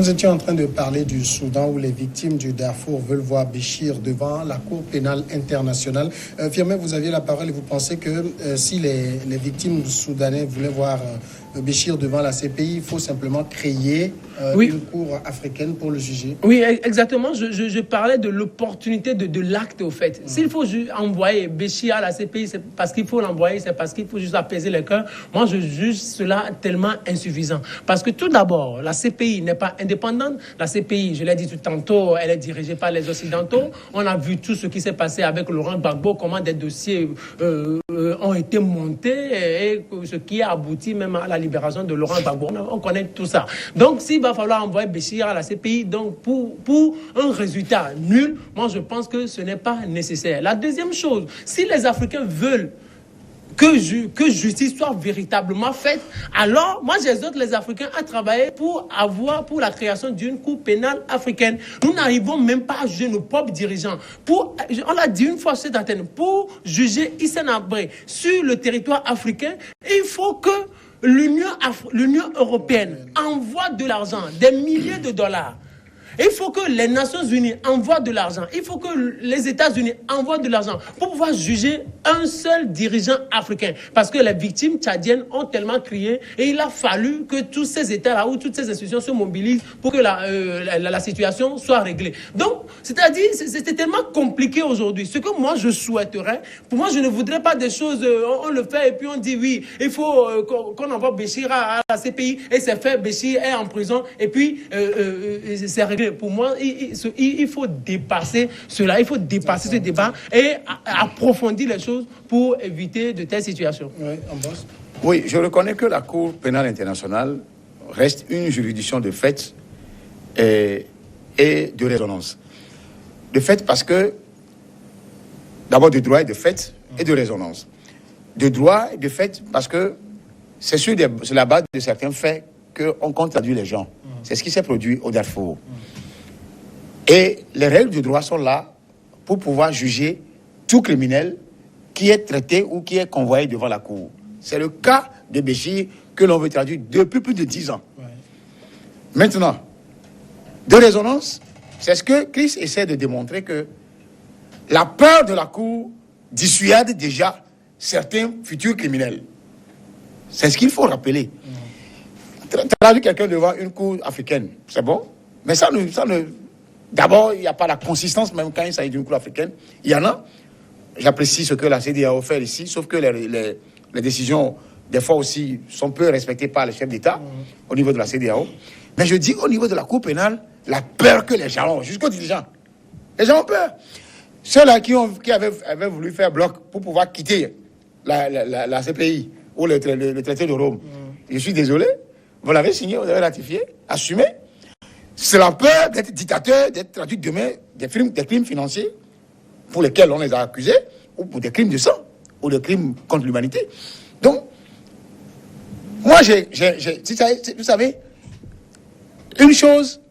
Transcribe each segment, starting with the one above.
Nous étions en train de parler du Soudan où les victimes du Darfour veulent voir Béchir devant la Cour pénale internationale. Firmin, vous aviez la parole et vous pensez que si les victimes soudanais voulaient voir Béchir devant la CPI, il faut simplement créer une cour africaine pour le juger. Oui, exactement. Je parlais de l'opportunité de l'acte, au fait. S'il faut envoyer Béchir à la CPI, c'est parce qu'il faut l'envoyer, c'est parce qu'il faut juste apaiser les cœurs. Moi, je juge cela tellement insuffisant. Parce que tout d'abord, la CPI n'est pas indépendante. La CPI, je l'ai dit tout tantôt, elle est dirigée par les Occidentaux. On a vu tout ce qui s'est passé avec Laurent Gbagbo, comment des dossiers ont été montés et ce qui a abouti même à la libération de Laurent Gbagbo. On connaît tout ça. Donc, s'il va falloir envoyer Béchir à la CPI, donc pour un résultat nul, moi je pense que ce n'est pas nécessaire. La deuxième chose, si les Africains veulent que justice soit véritablement faite, alors moi j'exhorte les Africains à travailler pour la création d'une cour pénale africaine. Nous n'arrivons même pas à juger nos propres dirigeants. On l'a dit une fois sur cette antenne, pour juger Hissène Habré sur le territoire africain, il faut que l'Union européenne envoie de l'argent, des milliers de dollars. Il faut que les Nations Unies envoient de l'argent. Il faut que les États-Unis envoient de l'argent pour pouvoir juger un seul dirigeant africain. Parce que les victimes tchadiennes ont tellement crié et il a fallu que tous ces États-là ou toutes ces institutions se mobilisent pour que la situation soit réglée. Donc, c'est-à-dire, c'était tellement compliqué aujourd'hui. Ce que moi, je souhaiterais, pour moi, je ne voudrais pas des choses, on le fait et puis on dit oui, il faut qu'on envoie Béchir à la CPI et c'est fait, Béchir est en prison et puis c'est réglé. Pour moi, il faut dépasser cela, il faut dépasser ce débat et approfondir les choses pour éviter de telles situations. Oui, je reconnais que la Cour pénale internationale reste une juridiction de fait et de résonance. De fait parce que, d'abord de droit et de fait et de résonance. De droit et de fait parce que c'est sur la base de certains faits qu'on compte traduire les gens. C'est ce qui s'est produit au Darfour. Et les règles du droit sont là pour pouvoir juger tout criminel qui est traité ou qui est convoyé devant la cour. C'est le cas de Béchir que l'on veut traduire depuis plus de 10 ans. Ouais. Maintenant, de résonance, c'est ce que Chris essaie de démontrer, que la peur de la cour dissuade déjà certains futurs criminels. C'est ce qu'il faut rappeler. Traduire quelqu'un devant une cour africaine, c'est bon, mais ça ne d'abord, il n'y a pas la consistance, même quand il s'agit d'une cour africaine. Il y en a. J'apprécie ce que la CEDEAO fait ici, sauf que les décisions, des fois aussi, sont peu respectées par les chefs d'État au niveau de la CEDEAO. Mais je dis, au niveau de la Cour pénale, la peur que les gens ont, jusqu'aux dirigeants. Les gens ont peur. Ceux-là qui avaient voulu faire bloc pour pouvoir quitter la CPI ou le traité de Rome. Je suis désolé, vous l'avez signé, vous l'avez ratifié, assumé. C'est la peur d'être dictateur, d'être traduit demain des crimes financiers pour lesquels on les a accusés, ou pour des crimes de sang, ou des crimes contre l'humanité. Donc, moi, vous savez, une chose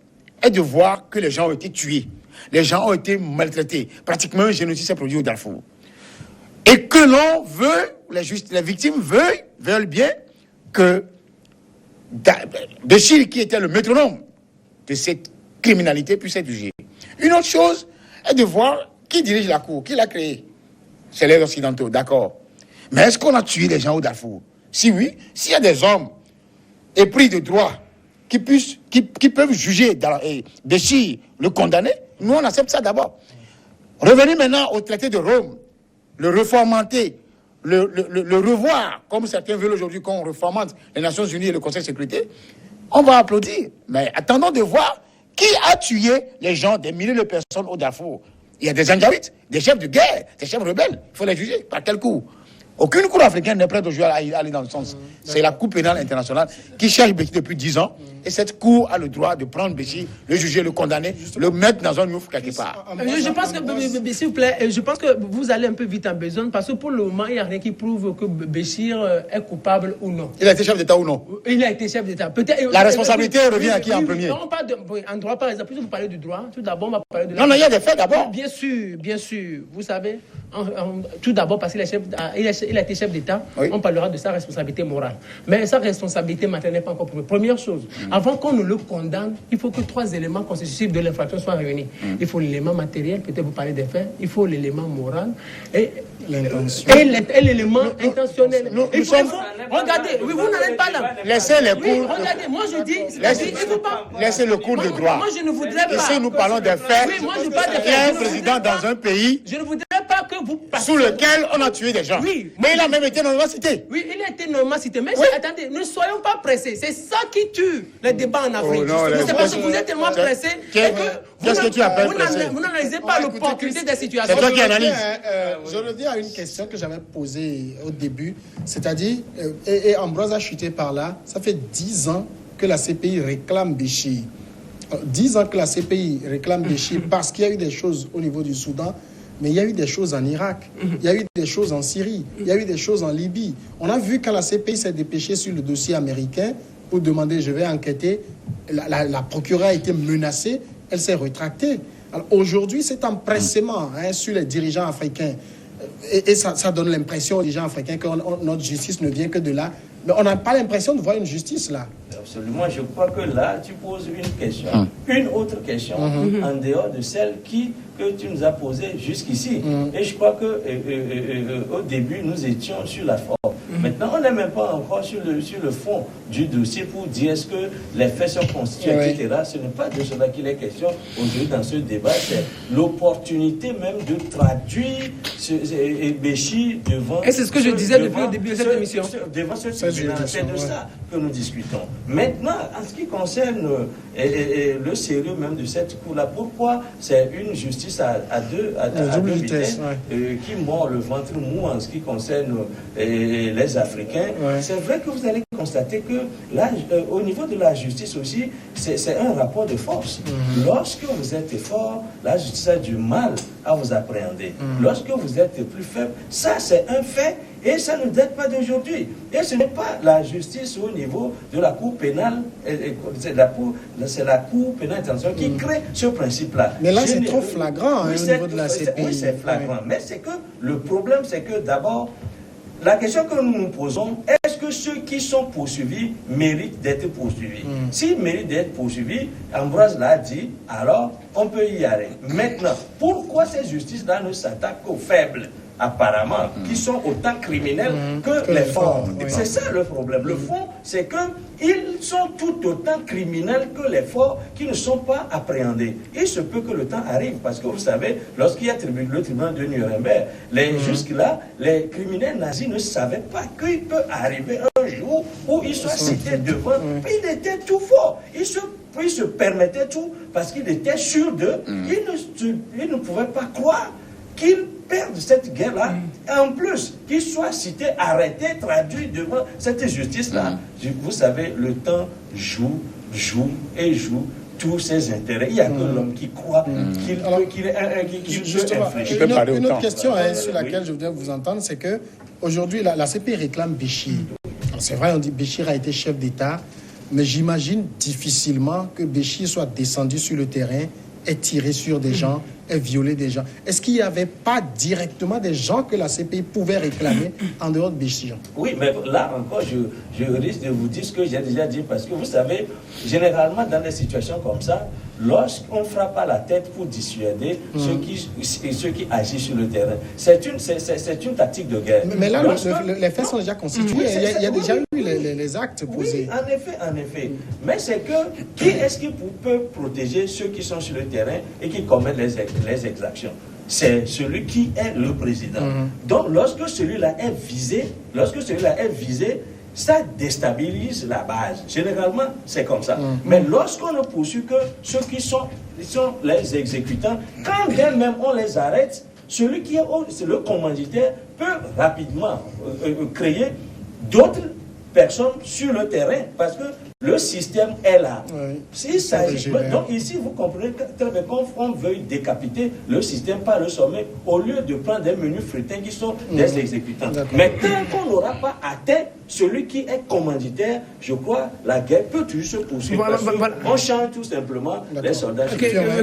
est de voir que les gens ont été tués, les gens ont été maltraités, pratiquement un génocide s'est produit au Darfour. Et que l'on veut, les victimes veulent bien que Béchir, qui était le métronome de cette criminalité, puisse être jugé. Une autre chose est de voir qui dirige la cour, qui l'a créée. C'est les Occidentaux, d'accord. Mais est-ce qu'on a tué les gens au Darfour? Si oui, s'il y a des hommes épris de droit qui peuvent juger Béchir, le condamner, nous on accepte ça d'abord. Revenez maintenant au traité de Rome, le reformater, le revoir, comme certains veulent aujourd'hui qu'on reformate les Nations Unies et le Conseil de sécurité. On va applaudir. Mais attendons de voir qui a tué les gens, des milliers de personnes au Darfour. Il y a des Janjaouites, des chefs de guerre, des chefs rebelles. Il faut les juger. Par quel coup? Aucune cour africaine n'est prête aujourd'hui à aller dans le sens. C'est la Cour pénale internationale qui cherche Béchir depuis 10 ans. Et cette cour a le droit de prendre Béchir, le juger, le condamner, le mettre dans un ouf quelque part. Je pense que, s'il vous plaît, je pense que vous allez un peu vite en besoin parce que pour le moment, il n'y a rien qui prouve que Béchir est coupable ou non. Il a été chef d'État ou non? Il a été chef d'État. La responsabilité revient à qui en premier? On parle en droit, par exemple, puisque vous parlez du droit, tout d'abord, on va parler de Non, il y a des faits d'abord. Bien sûr, vous savez, Tout d'abord parce qu'il il a été chef d'État, on parlera de sa responsabilité morale. Mais sa responsabilité matérielle n'est pas encore prouvée. Première chose, avant qu'on ne le condamne, il faut que 3 éléments constitutifs de l'infraction soient réunis. Il faut l'élément matériel, peut-être vous parlez des faits, il faut l'élément moral et l'élément intentionnel. Regardez, oui, vous n'allez pas là. Laissez les cours. Oui, regardez, moi je dis, Laissez le cours de droit. Moi je ne voudrais pas. Ici nous parlons des faits. Oui, moi je parle des faits. Il y a un président dans un pays je ne voudrais pas que vous sous lequel on a tué des gens. Oui. Mais il a même été normalement cité. Oui, il a été normalement cité. Mais attendez, ne soyons pas pressés. C'est ça qui tue les débats en Afrique. C'est parce que vous êtes tellement pressés Qu'est-ce que tu appelles pressé? Vous n'analysez pas l'opportunité des situations. C'est toi qui analyse. Je reviens à une question que j'avais posée au début, c'est-à-dire, et Ambroise a chuté par là, ça fait 10 ans que la CPI réclame Béchir. 10 ans que la CPI réclame Béchir parce qu'il y a eu des choses au niveau du Soudan, mais il y a eu des choses en Irak, il y a eu des choses en Syrie, il y a eu des choses en Libye. On a vu quand la CPI s'est dépêchée sur le dossier américain pour demander, je vais enquêter, la procureure a été menacée, elle s'est rétractée. Alors aujourd'hui, c'est empressement sur les dirigeants africains. Et ça donne l'impression aux dirigeants africains que notre justice ne vient que de là. Mais on n'a pas l'impression de voir une justice là. Absolument, je crois que là, tu poses une question, une autre question, en dehors de celle que tu nous as posée jusqu'ici. Et je crois que au début, nous étions sur la forme. Maintenant, on n'est même pas encore sur le fond du dossier pour dire est-ce que les faits sont constitués, etc. Ce n'est pas de cela qu'il est question aujourd'hui dans ce débat. C'est l'opportunité même de traduire Béchir devant... Et c'est ce que je disais depuis le début de cette émission. Devant ce tribunal, c'est de ça que nous discutons. Maintenant, en ce qui concerne le sérieux même de cette cour-là, pourquoi c'est une justice à deux vitesses qui mord le ventre mou en ce qui concerne les Africains? C'est vrai que vous allez constater que là, au niveau de la justice aussi, c'est un rapport de force. Lorsque vous êtes fort, la justice a du mal à vous appréhender. Lorsque vous êtes plus faible, ça c'est un fait. Et ça ne date pas d'aujourd'hui. Et ce n'est pas la justice au niveau de la Cour pénale, c'est la Cour pénale internationale qui crée ce principe-là. Mais là, c'est trop flagrant au niveau de la CPI. Oui, c'est flagrant. Mais c'est que le problème, c'est que d'abord, la question que nous nous posons, est-ce que ceux qui sont poursuivis méritent d'être poursuivis? S'ils méritent d'être poursuivis, Ambroise l'a dit, alors on peut y aller. Maintenant, pourquoi ces justices-là ne s'attaquent qu'aux faibles? Apparemment, qui sont autant criminels que les forts. C'est ça le problème. Le fond, c'est qu'ils sont tout autant criminels que les forts qui ne sont pas appréhendés. Il se peut que le temps arrive, parce que vous savez, lorsqu'il y a le tribunal de Nuremberg, jusque-là, les criminels nazis ne savaient pas qu'il peut arriver un jour où ils soient cités devant. Ils étaient tout forts. Ils se permettaient tout parce qu'ils étaient sûrs d'eux. Ils ne pouvaient pas croire qu'ils perdent cette guerre-là, et en plus, qu'ils soient cités, arrêtés, traduits devant cette justice-là. Vous savez, le temps joue tous ses intérêts. Il n'y a que l'homme qui croit qu'il peut infléchir. Une autre question sur laquelle je voudrais vous entendre, c'est que aujourd'hui, la CPI réclame Béchir. C'est vrai, on dit Béchir a été chef d'État, mais j'imagine difficilement que Béchir soit descendu sur le terrain, ait tiré sur des gens, ait violé des gens. Est-ce qu'il n'y avait pas directement des gens que la CPI pouvait réclamer en dehors de Béchir? Oui, mais là encore, je risque de vous dire ce que j'ai déjà dit, parce que vous savez, généralement dans des situations comme ça, lorsqu'on frappe à la tête pour dissuader ceux qui agissent sur le terrain, c'est une tactique de guerre. Mais là, les faits sont déjà constitués. Il y a déjà eu les actes posés. Oui, en effet. Mais c'est que qui est-ce qui peut protéger ceux qui sont sur le terrain et qui commettent les exactions? C'est celui qui est le président. Donc, lorsque celui-là est visé, ça déstabilise la base. Généralement, c'est comme ça. Mais lorsqu'on ne poursuit que ceux qui sont les exécutants, quand bien même on les arrête, celui qui est le commanditaire peut rapidement créer d'autres personnes sur le terrain. Parce que Le système est là. Oui. S'il s'agit, donc ici, vous comprenez que très bien, quand on veuille décapiter le système par le sommet, au lieu de prendre des menus frétins qui sont des exécutants. Mais tant qu'on n'aura pas atteint celui qui est commanditaire, je crois, la guerre peut toujours se poursuivre. On change tout simplement les soldats.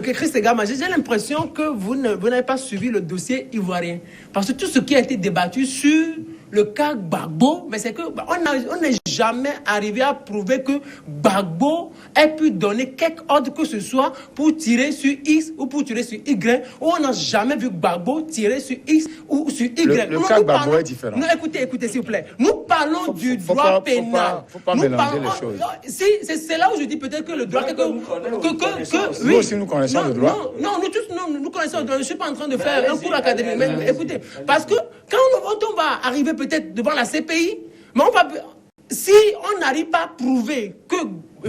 Christ Gama, j'ai l'impression que vous n'avez pas suivi le dossier ivoirien. Parce que tout ce qui a été débattu sur le cas Gbagbo, mais c'est que on n'est jamais arrivé à prouver que Gbagbo ait pu donner quelque ordre que ce soit pour tirer sur X ou pour tirer sur Y, ou on n'a jamais vu Gbagbo tirer sur X ou sur Y. Le cas Gbagbo est différent. Non, écoutez, s'il vous plaît. Nous parlons du droit pénal. Faut pas mélanger les choses. Si, c'est là où je dis peut-être que le droit... Nous aussi, nous connaissons le droit. Non, nous tous, nous connaissons le droit. Je ne suis pas en train de faire un cours académique. Mais écoutez, parce que quand on va arriver peut-être devant la CPI, mais si on n'arrive pas à prouver que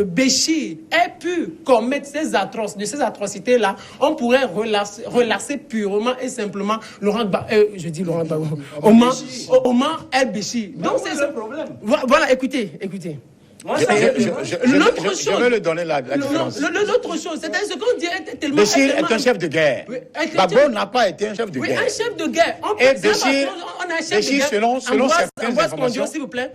Béchir ait pu commettre ces atrocités-là, on pourrait relasser purement et simplement Laurent Gbagbo, Omar El Béchir. Donc c'est le problème. Voilà, écoutez. Je vais le donner la différence. L'autre chose, c'est ce qu'on dirait tellement... Béchir est un chef de guerre. Gbagbo n'a pas été un chef de guerre. Oui, un chef de guerre. Et Béchir, selon certaines informations... s'il vous plaît.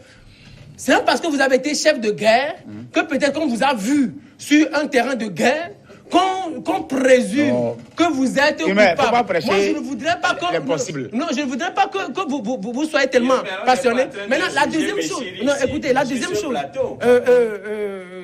C'est parce que vous avez été chef de guerre que peut-être qu'on vous a vu sur un terrain de guerre qu'on présume que vous êtes coupable. Moi, je ne voudrais pas que... L'impossible. Non, je ne voudrais pas que vous soyez tellement passionné. Maintenant, la deuxième chose... Non, écoutez, la deuxième chose...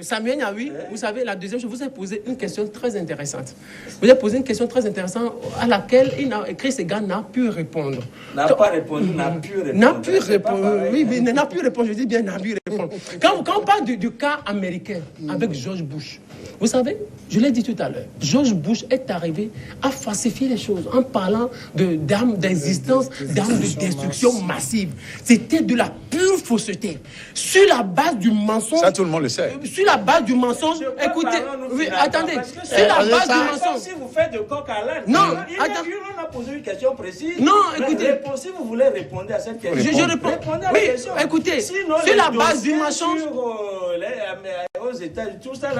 Samuel Niaoui, vous savez, la deuxième chose, vous avez posé une question très intéressante. Vous avez posé une question très intéressante à laquelle Chris Egan n'a pu répondre. N'a pas répondu, n'a pu répondre. N'a pu répondre, oui, mais n'a pu répondre, je dis bien n'a pu répondre. Quand on parle du cas américain avec George Bush, vous savez, je l'ai dit tout à l'heure, George Bush est arrivé à falsifier les choses en parlant d'armes d'existence, d'armes de destruction massive. C'était de la pure fausseté. Sur la base du mensonge... Ça, tout le monde le sait. Sur la base du mensonge, écoutez, oui, attendez, sur la base du mensonge... Si vous faites de coq à l'âne, non, on a posé une question précise. Non, écoutez... Si vous voulez répondre à cette question, je réponds. Oui, écoutez, sur la base du mensonge... Aux États-Unis, tout ça...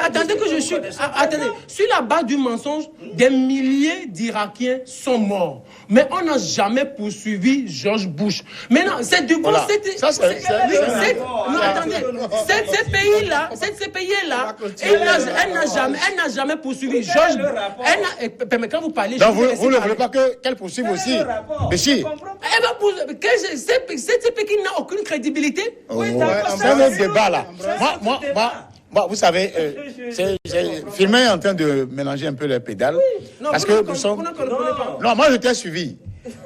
Attendez que je suis... Attendez, sur la base du mensonge, des milliers d'Irakiens sont morts. Mais on n'a jamais poursuivi George Bush. Maintenant, c'est du bon... Non, attendez. Ces pays-là, elle n'a jamais poursuivi George Bush. Mais quand vous parlez... Donc vous ne voulez pas qu'elle poursuive aussi Béchir? Ces pays qui n'a aucune crédibilité. C'est un autre débat là. Moi, vous savez, Firmin est en train de mélanger un peu les pédales. Parce que nous sommes... Non, moi je t'ai suivi.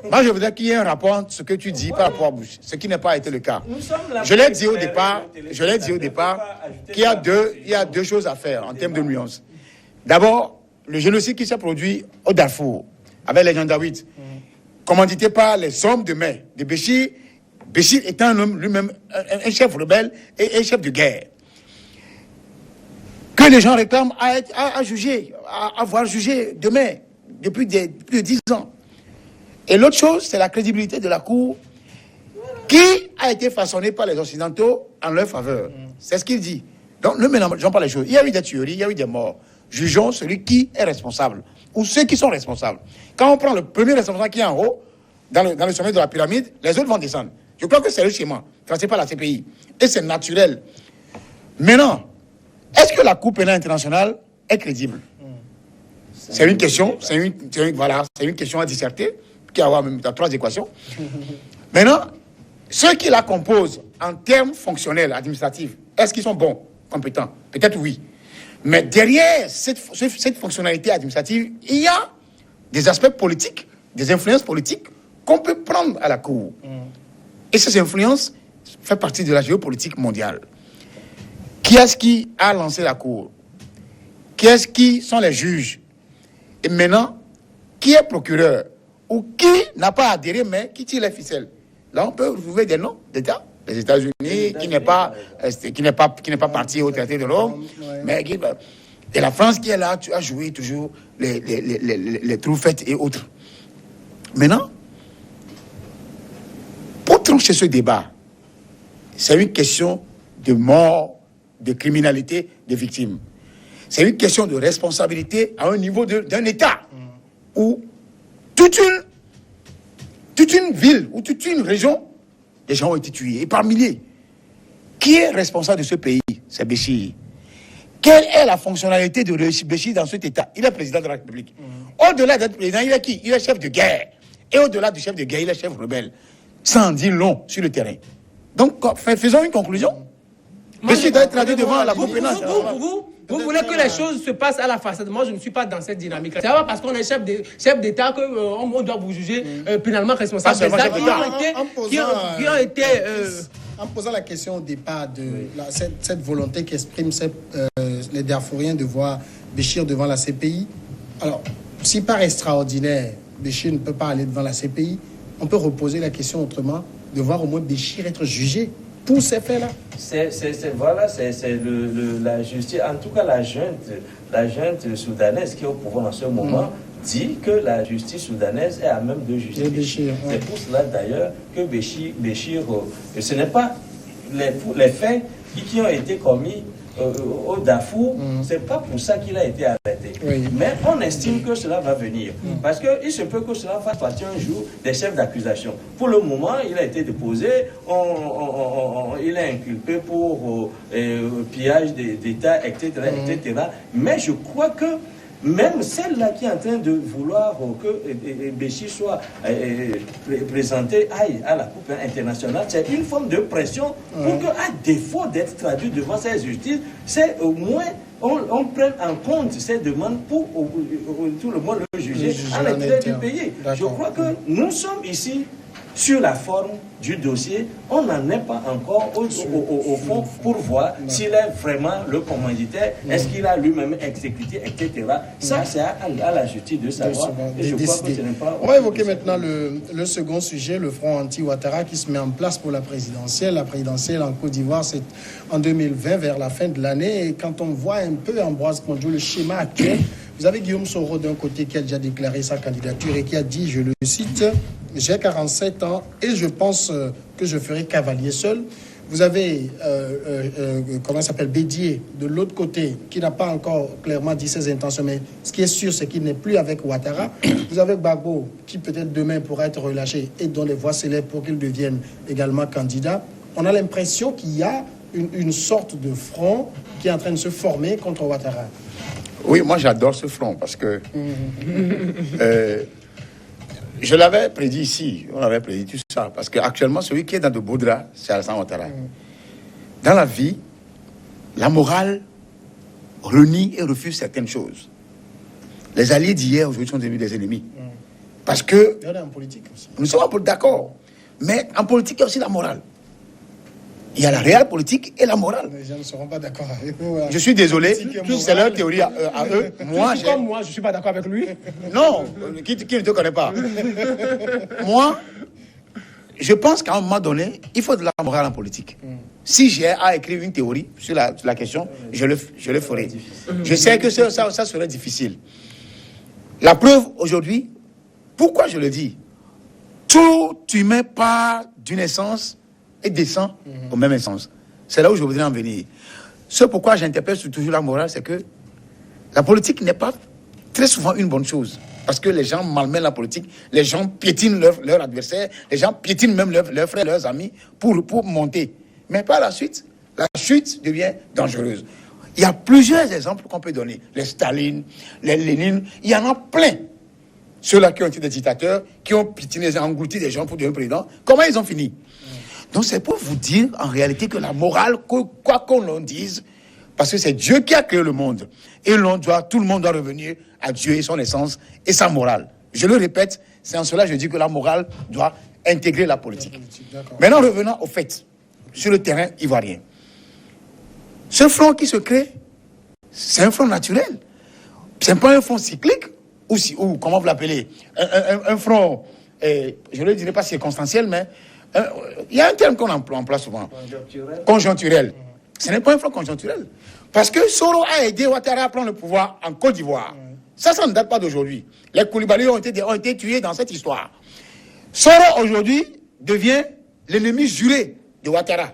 Moi je voudrais qu'il y ait un rapport entre ce que tu dis par rapport à Bush, ce qui n'a pas été le cas. Je l'ai dit au départ qu'il y a deux choses à faire en termes de nuances. D'abord, le génocide qui s'est produit au Darfour, avec les Janjaouites, commandité par les hommes de main de Béchir, Béchir étant un homme lui-même, un chef rebelle et un chef de guerre, que les gens réclament à juger, à avoir jugé demain, depuis plus de 10 ans. Et l'autre chose, c'est la crédibilité de la Cour qui a été façonnée par les Occidentaux en leur faveur. C'est ce qu'il dit. Donc, ne mélangeons pas les choses. Il y a eu des tueries, il y a eu des morts. Jugeons celui qui est responsable, ou ceux qui sont responsables. Quand on prend le premier responsable qui est en haut, dans le sommet de la pyramide, les autres vont descendre. Je crois que c'est le schéma, tracé par la CPI. Et c'est naturel. Maintenant, est-ce que la Cour pénale internationale est crédible? C'est une question, c'est une question à disserter, qui a même 3 équations. Maintenant, ceux qui la composent en termes fonctionnels, administratifs, est-ce qu'ils sont bons, compétents? Peut-être oui. Mais derrière cette fonctionnalité administrative, il y a des aspects politiques, des influences politiques qu'on peut prendre à la Cour. Et ces influences font partie de la géopolitique mondiale. Qui est-ce qui a lancé la Cour? Qui sont les juges? Et maintenant, qui est procureur? Ou qui n'a pas adhéré, mais qui tire les ficelles? Là, on peut trouver des noms d'États. Les États-Unis, qui n'est pas parti au traité de Rome, mais et la France qui est là, tu as joué toujours les troufettes et autres. Maintenant, pour trancher ce débat, c'est une question de mort de criminalité des victimes. C'est une question de responsabilité à un niveau d'un État où toute une ville ou toute une région, les gens ont été tués, et par milliers. Qui est responsable de ce pays? C'est Béchir. Quelle est la fonctionnalité de Béchir dans cet État? Il est président de la République. Au-delà d'être président, il est qui? Il est chef de guerre. Et au-delà du chef de guerre, il est chef rebelle. Ça en dit long sur le terrain. Donc, faisons une conclusion. Béchir doit être traduit devant la Cour pénale. Vous voulez que les choses se passent à la façade. Moi, je ne suis pas dans cette dynamique. C'est pas parce qu'on est chef d'État qu'on doit vous juger pénalement responsable des actes qui ont été... En posant la question au départ de cette volonté qu'expriment les Darfouriens de voir Béchir devant la CPI, alors, si par extraordinaire, Béchir ne peut pas aller devant la CPI, on peut reposer la question autrement, de voir au moins Béchir être jugé pour ces faits-là. C'est la justice, en tout cas la junte soudanaise qui est au pouvoir en ce moment, dit que la justice soudanaise est à même de justice. C'est pour cela d'ailleurs que Béchir, ce n'est pas les faits qui ont été commis au Darfour, c'est pas pour ça qu'il a été arrêté. Mais on estime que cela va venir. Parce qu'il se peut que cela fasse partie un jour des chefs d'accusation. Pour le moment, il a été déposé, il est inculpé pour pillage d'État, etc., etc. Mais je crois que même celle-là qui est en train de vouloir que Béchir soit présenté à la Coupe internationale, c'est une forme de pression pour qu'à défaut d'être traduit devant cette justice, c'est au moins on prenne en compte ces demandes pour tout le monde le juger à l'intérieur du pays. Je crois que nous sommes ici sur la forme du dossier, on n'en est pas encore au fond pour voir s'il est vraiment le commanditaire, est-ce qu'il a lui-même exécuté, etc. Ça, c'est à la justice de savoir. Et je crois que ce n'est pas... On va évoquer maintenant le second sujet, le front anti-Ouattara qui se met en place pour la présidentielle. La présidentielle en Côte d'Ivoire, c'est en 2020, vers la fin de l'année. Et quand on voit un peu, Ambroise Kondjo, le schéma actuel, vous avez Guillaume Soro d'un côté qui a déjà déclaré sa candidature et qui a dit, je le cite, « J'ai 47 ans et je pense que je ferai cavalier seul ». Vous avez, comment ça s'appelle, Bédier, de l'autre côté, qui n'a pas encore clairement dit ses intentions, mais ce qui est sûr, c'est qu'il n'est plus avec Ouattara. Vous avez Gbagbo, qui peut-être demain pourra être relâché et dont les voix s'élèvent pour qu'il devienne également candidat. On a l'impression qu'il y a une sorte de front qui est en train de se former contre Ouattara. Oui, moi j'adore ce front parce que je l'avais prédit ici, on avait prédit tout ça, parce qu'actuellement celui qui est dans de beaux draps, c'est Alassane Ouattara. Dans la vie, la morale renie et refuse certaines choses. Les alliés d'hier aujourd'hui sont devenus des ennemis. Parce que il y en a en politique aussi. Nous sommes d'accord, mais en politique il y a aussi la morale. Il y a la réelle politique et la morale. Les gens ne seront pas d'accord avec vous. Je suis désolé, c'est leur théorie à eux. Moi, je ne suis pas d'accord avec lui. Non, qui ne te connaît pas. Moi, je pense qu'à un moment donné, il faut de la morale en politique. Si j'ai à écrire une théorie sur la question, je le ferai. Je sais que ça serait difficile. La preuve aujourd'hui, pourquoi je le dis? Tout humain part d'une essence et descend au même sens. C'est là où je voudrais en venir. Ce pourquoi j'interpelle sur toujours la morale, c'est que la politique n'est pas très souvent une bonne chose. Parce que les gens malmènent la politique, les gens piétinent leur adversaire, les gens piétinent même leurs frères, leurs amis pour monter. Mais par la suite, la chute devient dangereuse. Il y a plusieurs exemples qu'on peut donner. Les Staline, les Lénine, il y en a plein. Ceux-là qui ont été des dictateurs, qui ont piétiné, englouti des gens pour devenir président, comment ils ont fini? Donc c'est pour vous dire en réalité que la morale, quoi qu'on en dise, parce que c'est Dieu qui a créé le monde, et tout le monde doit revenir à Dieu et son essence et sa morale. Je le répète, c'est en cela que je dis que la morale doit intégrer la politique. Maintenant, revenons au fait, sur le terrain ivoirien. Ce front qui se crée, c'est un front naturel. C'est pas un front cyclique, ou comment vous l'appelez, un front, je ne le dirais pas circonstanciel, mais il y a un terme qu'on emploie souvent. Conjoncturel. Ce n'est pas un front conjoncturel. Parce que Soro a aidé Ouattara à prendre le pouvoir en Côte d'Ivoire. Ça ne date pas d'aujourd'hui. Les Koulibaly ont été tués dans cette histoire. Soro, aujourd'hui, devient l'ennemi juré de Ouattara.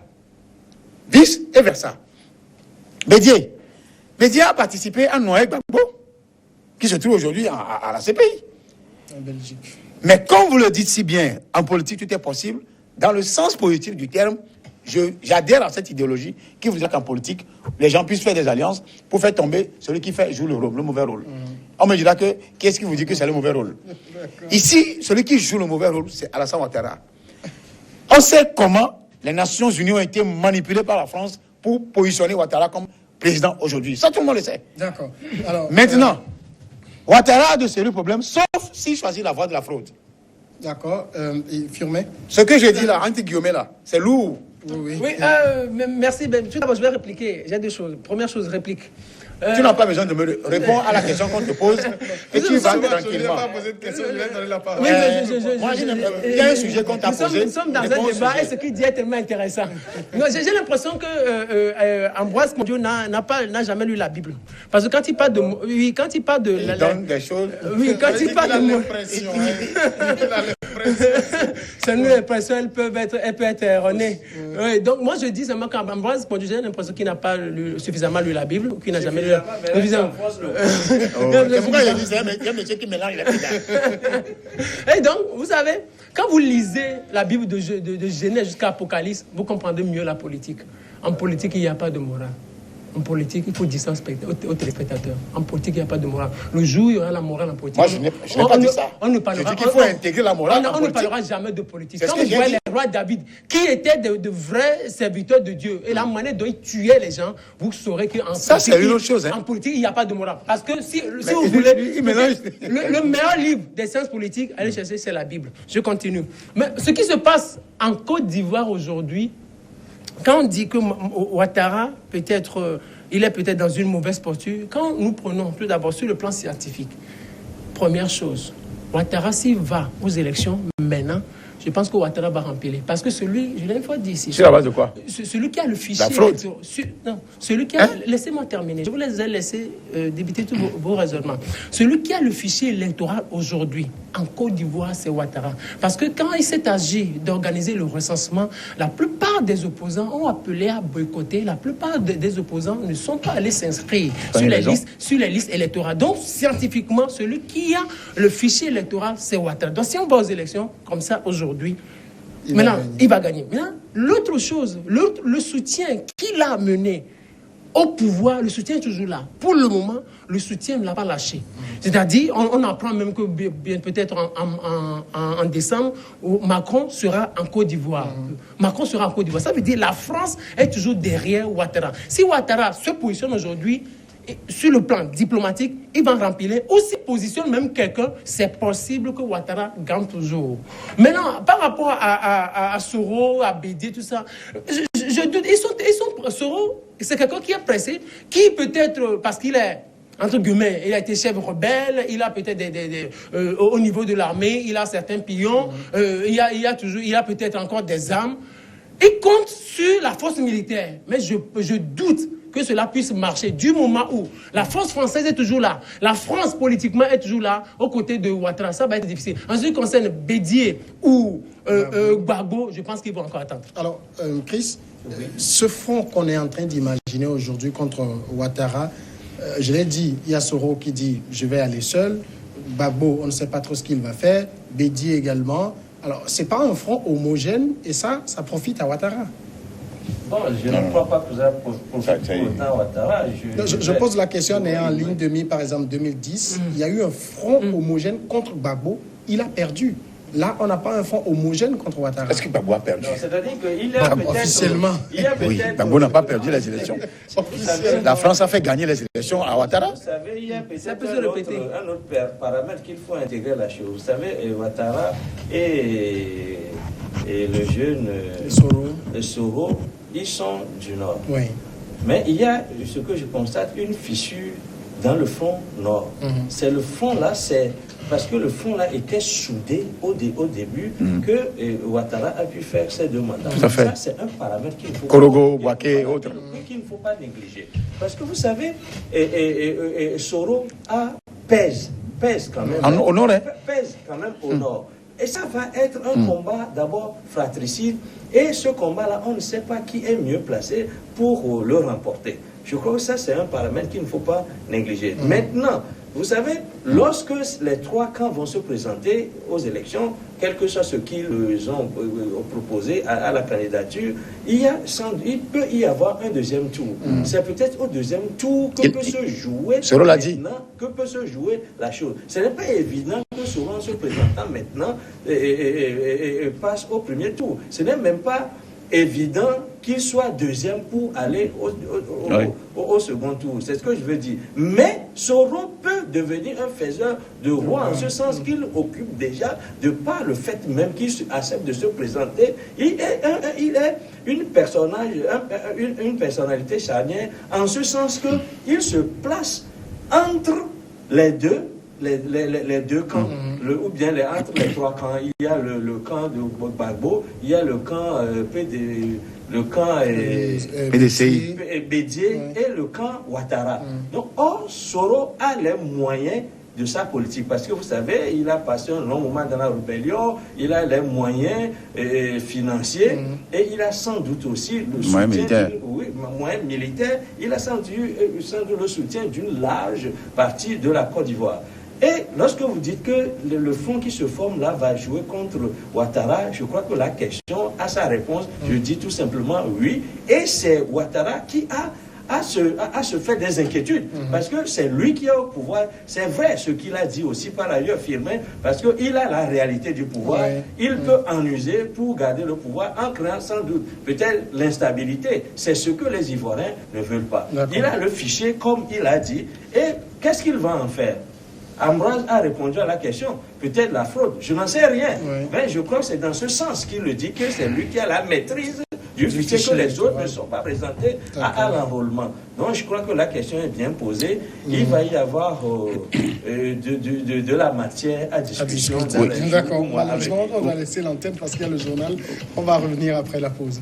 Vice et versa. Bédié a participé à Noël Gbagbo, qui se trouve aujourd'hui à la CPI. En Belgique. Mais comme vous le dites si bien, en politique, tout est possible. Dans le sens positif du terme, j'adhère à cette idéologie qui voudrait qu'en politique, les gens puissent faire des alliances pour faire tomber celui qui joue le mauvais rôle. On me dira que, qu'est-ce qui vous dit que c'est le mauvais rôle? Ici, celui qui joue le mauvais rôle, c'est Alassane Ouattara. On sait comment les Nations Unies ont été manipulées par la France pour positionner Ouattara comme président aujourd'hui. Ça, tout le monde le sait. D'accord. Alors, maintenant, Ouattara a de sérieux problèmes, sauf s'il choisit la voie de la fraude. D'accord. Firmé. Ce que je dis là, entre guillemets là, c'est lourd. Oui. Oui, merci. Tout d'abord, je vais répliquer. J'ai deux choses. Première chose, réplique. Tu n'as pas besoin de me répondre à la question qu'on te pose et tu vas tranquillement. Je ne vais pas poser de question, je vais donner la parole. Oui, il y a un sujet qu'on t'a posé. Nous sommes dans un débat et ce qu'il dit est tellement intéressant. J'ai l'impression que Ambroise Mondiaux n'a jamais lu la Bible. Parce que quand il parle de... Oui, quand il parle de... Il donne des choses... Oui, quand il parle de... l'impression. C'est une impression, elle peut être erronée. Oui, donc moi je dis seulement qu'Ambroise Mondiaux, j'ai l'impression qu'il n'a pas suffisamment lu la Bible, qu'il n'a jamais lu... C'est pourquoi il y a un monsieur qui mélange les pédales. Et donc, vous savez, quand vous lisez la Bible de Genèse jusqu'à Apocalypse, vous comprendrez mieux la politique. En politique, il n'y a pas de morale. En politique, il faut dire ça aux téléspectateurs. En politique, il n'y a pas de morale. Le jour où il y aura la morale en politique... Moi, je n'ai pas dit ça. On ne parlera, je dis qu'il faut intégrer la morale en politique. On ne parlera jamais de politique. Quand vous voyez les rois David, qui étaient de vrais serviteurs de Dieu, et la manière dont ils tuaient les gens, vous saurez qu'en politique, il n'y a pas de morale. Parce que si vous voulez... Le meilleur livre des sciences politiques, allez chercher, c'est la Bible. Je continue. Mais ce qui se passe en Côte d'Ivoire aujourd'hui, quand on dit que Ouattara, peut-être, il est peut-être dans une mauvaise posture, quand nous prenons tout d'abord sur le plan scientifique, première chose, Ouattara, s'il va aux élections maintenant, je pense que Ouattara va remplir. Parce que celui, je l'ai une fois dit ici. Sur la base de quoi? Celui qui a le fichier... La fraude. Non, celui qui a... Laissez-moi terminer. Je vous laisse débuter tous vos raisonnements. Celui qui a le fichier électoral aujourd'hui, en Côte d'Ivoire, c'est Ouattara. Parce que quand il s'est agi d'organiser le recensement, la plupart des opposants ont appelé à boycotter. La plupart des opposants ne sont pas allés s'inscrire sur les listes électorales. Donc, scientifiquement, celui qui a le fichier électoral, c'est Ouattara. Donc, si on va aux élections, comme ça, aujourd'hui, il va gagner. Maintenant, l'autre chose, le soutien qu'il a mené au pouvoir, le soutien est toujours là. Pour le moment, le soutien ne l'a pas lâché. C'est-à-dire, on apprend même que peut-être en décembre, Macron sera en Côte d'Ivoire. Macron sera en Côte d'Ivoire. Ça veut dire que la France est toujours derrière Ouattara. Si Ouattara se positionne aujourd'hui, sur le plan diplomatique, il va remplir. Ou s'il positionne même quelqu'un, c'est possible que Ouattara gagne toujours. Maintenant, par rapport à Soro, à Bédié, tout ça, je doute. Soro, c'est quelqu'un qui est pressé, qui peut-être, parce qu'il est, entre guillemets, il a été chef rebelle, il a peut-être au niveau de l'armée, il a certains pions, il a peut-être encore des armes. Il compte sur la force militaire. Mais je doute que cela puisse marcher du moment où la force française est toujours là. La France, politiquement, est toujours là, aux côtés de Ouattara. Ça va être difficile. En ce qui concerne Bédié ou Gbagbo, je pense qu'il vont encore attendre. Alors, Chris, ce front qu'on est en train d'imaginer aujourd'hui contre Ouattara, je l'ai dit, il y a Soro qui dit « je vais aller seul ». Gbagbo, on ne sait pas trop ce qu'il va faire. Bédié également. Alors, ce n'est pas un front homogène et ça profite à Ouattara. Bon, je ne crois pas que ça profite autant à Ouattara. Je pose la question, on est en ligne demi, par exemple, 2010. Il y a eu un front homogène contre Gbagbo. Il a perdu. Là, on n'a pas un front homogène contre Ouattara. Est-ce que Gbagbo a perdu? C'est-à-dire qu'il a peut-être... Officiellement. Oui, Gbagbo n'a pas perdu les élections. La France a fait gagner les élections à Ouattara. Vous savez, il y a peut-être un autre paramètre qu'il faut intégrer la chose. Vous savez, Ouattara et le jeune Soro, ils sont du Nord. Oui. Mais il y a, ce que je constate, une fissure dans le front Nord. C'est le front là, c'est parce que le front là était soudé au début que Ouattara a pu faire ses deux mandats. Tout à fait. Ça, c'est un paramètre qu'il faut Korogo, Bouaké et autres. Qu'il ne faut pas négliger. Parce que vous savez, Soro pèse quand même. Au Nord, hein? Pèse quand même au Nord. Et ça va être un combat d'abord fratricide. Et ce combat-là, on ne sait pas qui est mieux placé pour le remporter. Je crois que ça, c'est un paramètre qu'il ne faut pas négliger. Maintenant, vous savez, lorsque les 3 camps vont se présenter aux élections, quel que soit ce qu'ils ont proposé à la candidature, il peut y avoir un deuxième tour. C'est peut-être au deuxième tour que peut se jouer la chose. Ce n'est pas évident que Soro, se présentant maintenant, passe au premier tour. Ce n'est même pas évident qu'il soit deuxième pour aller au second tour. C'est ce que je veux dire. Mais Soro peut devenir un faiseur de roi, en ce sens qu'il occupe déjà, de par le fait même qu'il accepte de se présenter, il est une personnalité charnière, en ce sens qu'il se place entre les deux camps, ou bien entre les 3 camps. Il y a le camp de Gbagbo, il y a le camp PDCI, Bédié et le camp Ouattara. Donc, Soro a les moyens de sa politique, parce que vous savez, il a passé un long moment dans la rébellion, il a les moyens financiers et il a sans doute aussi le soutien moyens militaires, il a sans doute le soutien d'une large partie de la Côte d'Ivoire. Et lorsque vous dites que le front qui se forme là va jouer contre Ouattara, je crois que la question a sa réponse. Je dis tout simplement oui. Et c'est Ouattara qui a se fait des inquiétudes, parce que c'est lui qui est au pouvoir. C'est vrai ce qu'il a dit aussi par ailleurs, Firmin, parce qu'il a la réalité du pouvoir. Il peut en user pour garder le pouvoir en créant sans doute peut-être l'instabilité. C'est ce que les Ivoiriens ne veulent pas. Il a le fichier comme il a dit. Et qu'est-ce qu'il va en faire? Ambroise a répondu à la question, peut-être la fraude, je n'en sais rien, mais je crois que c'est dans ce sens qu'il le dit, que c'est lui qui a la maîtrise du fichier, que les autres ne sont pas présentés à l'enrôlement. Donc je crois que la question est bien posée, il va y avoir de la matière à discussion. D'accord, malheureusement on va laisser l'antenne parce qu'il y a le journal, on va revenir après la pause.